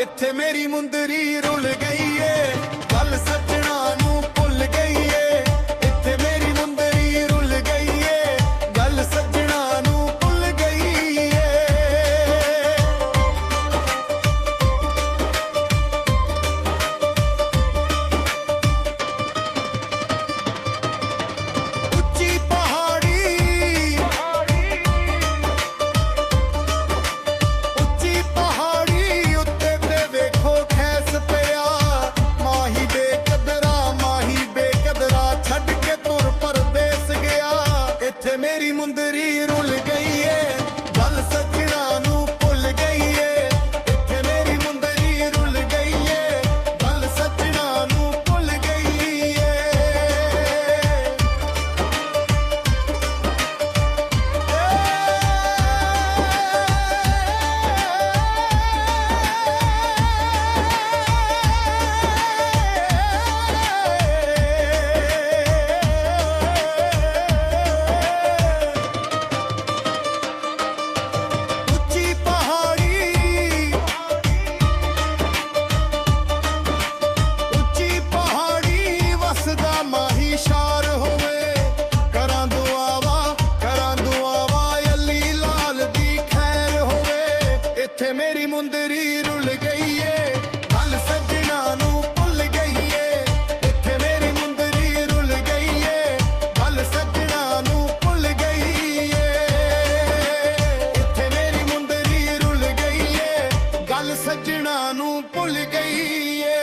ਇੱਥੇ ਮੇਰੀ ਮੁੰਦਰੀ ਰੁਲ ਗਈ ਏ, ਗੱਲ ਸੱਜਣਾ ਨੂੰ ਭੁੱਲ ਗਈ ਏ। ਇੱਥੇ ਮੇਰੀ ਮੁੰਦਰੀ ਰੁਲ ਗਈ ਏ, ਗੱਲ ਸੱਜਣਾ ਨੂੰ ਭੁੱਲ ਗਈ ਏ। ਉੱਚੀ ਪਹਾੜੀ ਉੱਤੇ ਤੇ ਵੇਖੋ ਖੈਸ ਪਿਆ, ਮਾਹੀ ਬੇਕਦਰਾ ਛੱਡ ਕੇ ਤੁਰ ਪਰਦੇਸ ਗਿਆ। ਇੱਥੇ ਮੇਰੀ ਮੁੰਦਰੀ ਰੁਲ ਗਈ ਏ, ਗੱਲ ਸੱਜਣਾ ਨੂੰ ਭੁੱਲ ਗਈ ਏ। ਇੱਥੇ ਮੇਰੀ ਮੁੰਦਰੀ ਰੁਲ ਗਈ ਏ, ਗੱਲ ਸੱਜਣਾ ਨੂੰ ਭੁੱਲ ਗਈ ਏ। ਉੱਚੀ ਪਹਾੜੀ ਵਸਦਾ ਮਾਹੀ ਸ਼ਾਰ ਹੋਵੇ, ਕਰਾਂ ਦੁਆਵਾ ਅੱਲੀ ਲਾਲ ਦੀ ਖੈਰ ਹੋਵੇ। ਇੱਥੇ ਮੇਰੀ ਮੁੰਦਰੀ ਰੁਲ ਗਈ ਏ, ਗੱਲ ਸੱਜਣਾ ਨੂੰ ਭੁੱਲ ਗਈ ਏ। ਇੱਥੇ ਮੇਰੀ ਮੁੰਦਰੀ ਰੁਲ ਗਈ ਏ, ਗੱਲ ਸੱਜਣਾ ਨੂੰ ਭੁੱਲ ਗਈ ਏ। ਇੱਥੇ ਮੇਰੀ ਮੁੰਦਰੀ ਰੁਲ ਗਈ ਏ, ਗੱਲ ਸੱਜਣਾ ਨੂੰ ਭੁੱਲ ਗਈ ਏ।